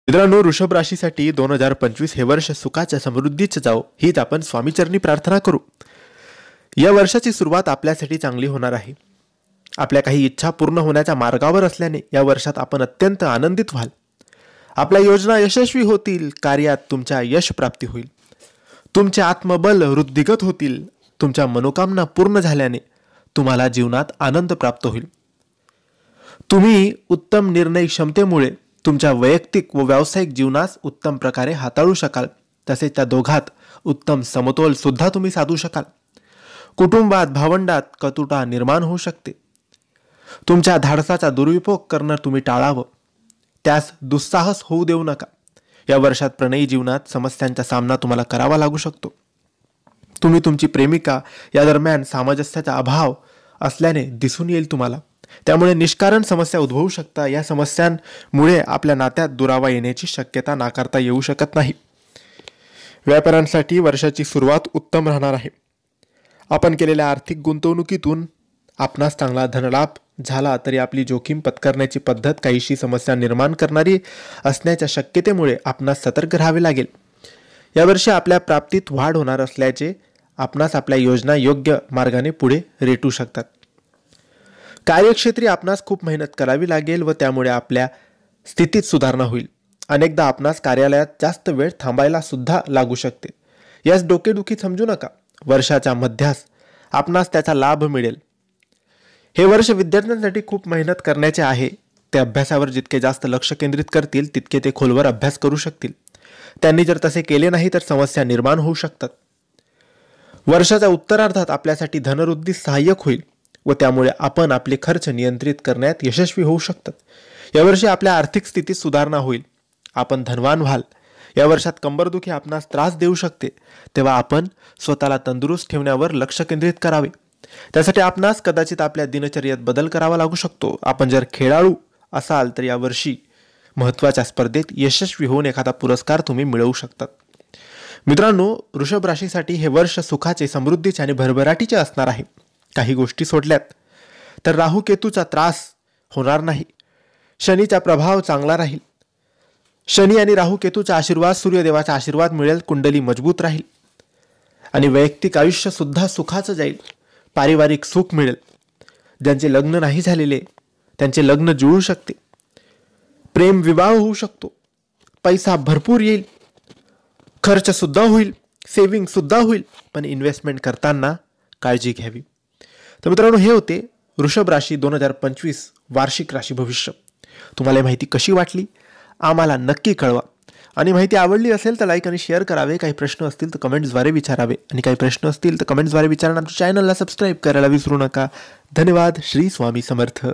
मित्रांनो, वृषभ राशीसाठी 2025 हे वर्ष सुखाच्या समृद्धीचे जावो हीच आपण स्वामीचरणी प्रार्थना करू. या वर्षाची सुरुवात आपल्यासाठी चांगली होणार आहे. आपल्या काही इच्छा पूर्ण होण्याच्या मार्गावर असल्याने या वर्षात आपण अत्यंत आनंदित व्हाल. आपल्या योजना यशस्वी होतील, कार्यात तुमच्या यश प्राप्ती होईल, तुमचे आत्मबल वृद्धिगत होतील, तुमच्या मनोकामना पूर्ण झाल्याने तुम्हाला जीवनात आनंद प्राप्त होईल. तुम्ही उत्तम निर्णय क्षमतेमुळे तुमच्या वैयक्तिक व व्यावसायिक जीवनास उत्तम प्रकारे हाताळू शकाल. तसेच त्या दोघात उत्तम समतोल सुद्धा तुम्ही साधू शकाल. कुटुंबात भावंडात कटुता निर्माण होऊ शकते. तुमच्या धाडसाचा दुरुपयोग करणं तुम्ही टाळावं. त्यास दुस्साहस होऊ देऊ नका. या वर्षात प्रणयी जीवनात समस्यांचा सामना तुम्हाला करावा लागू शकतो. तुम्ही तुमची प्रेमिका या दरम्यान सामंजस्याचा अभाव असल्याने दिसून येईल तुम्हाला. त्यामुळे निष्कारण समस्या उद्भवू शकता. या समस्यांमुळे आपल्या नात्यात दुरावा येण्याची शक्यता नाकारता येऊ शकत नाही. व्यापाऱ्यांसाठी वर्षाची सुरुवात उत्तम राहणार आहे. आपण केलेल्या आर्थिक गुंतवणुकीतून आपणास चांगला धनलाभ झाला तरी आपली जोखीम पत्करण्याची पद्धत काहीशी समस्या निर्माण करणारी असण्याच्या शक्यतेमुळे आपणास सतर्क राहावे लागेल. यावर्षी आपल्या प्राप्तीत वाढ होणार असल्याचे आपणास आपल्या योजना योग्य मार्गाने पुढे रेटू शकतात. कार्यक्षेत्री आपणास खूप मेहनत करावी लागेल व त्यामुळे आपल्या स्थितीत सुधारणा होईल. अनेकदा आपणास कार्यालयात जास्त वेळ थांबायला सुद्धा लागू शकते. यास डोकेदुखी समजू नका. वर्षाच्या मध्यास आपणास त्याचा लाभ मिळेल. हे वर्ष विद्यार्थ्यांसाठी खूप मेहनत करण्याचे आहे. ते अभ्यासावर जितके जास्त लक्ष केंद्रित करतील तितके ते खोलवर अभ्यास करू शकतील. त्यांनी जर तसे केले नाही तर समस्या निर्माण होऊ शकतात. वर्षाच्या उत्तरार्धात आपल्यासाठी धनवृद्धी सहाय्यक होईल व त्यामुळे आपण आपले खर्च नियंत्रित करण्यात यशस्वी होऊ शकतात. यावर्षी आपल्या आर्थिक स्थितीत सुधारणा होईल. आपण धनवान व्हाल. या वर्षात कंबरदुखी आपणास त्रास देऊ शकते, तेव्हा आपण स्वतःला तंदुरुस्त ठेवण्यावर लक्ष केंद्रित करावे. त्यासाठी आपणास कदाचित आपल्या दिनचर्येत बदल करावा लागू शकतो. आपण जर खेळाडू असाल तर यावर्षी महत्त्वाच्या स्पर्धेत यशस्वी होऊन एखादा पुरस्कार तुम्ही मिळवू शकतात. मित्रांनो, वृषभ राशीसाठी हे वर्ष सुखाचे, समृद्धीचे आणि भरभराटीचे असणार आहे. काही गोष्टी सोडल्यात तर राहू केतूचा त्रास होणार नाही. शनीचा प्रभाव चांगला राहील. शनी आणि राहू केतूचा आशीर्वाद, सूर्यदेवाचा आशीर्वाद मिळेल. कुंडली मजबूत राहील आणि वैयक्तिक आयुष्य सुद्धा सुखाचं जाईल. पारिवारिक सुख मिळेल. ज्यांचे लग्न नाही झालेले त्यांचे लग्न जुळू शकते. प्रेम विवाह होऊ शकतो. पैसा भरपूर येईल. खर्च सुद्धा होईल. सेविंग सुद्धा होईल. पण इन्व्हेस्टमेंट करताना काळजी घ्यावी. तर मित्रांनो, हे होते वृषभ राशी 2025 वार्षिक राशी भविष्य. तुम्हाला माहिती कशी वाटली आम्हाला नक्की कळवा. आणि माहिती आवडली असेल तर लाईक आणि शेअर करावे. काही प्रश्न असतील तर कमेंट्सद्वारे विचारावे. आणि काही प्रश्न असतील तर कमेंट्सद्वारे विचारणं. आमच्या चॅनलला सबस्क्राईब करायला विसरू नका. धन्यवाद. श्री स्वामी समर्थ.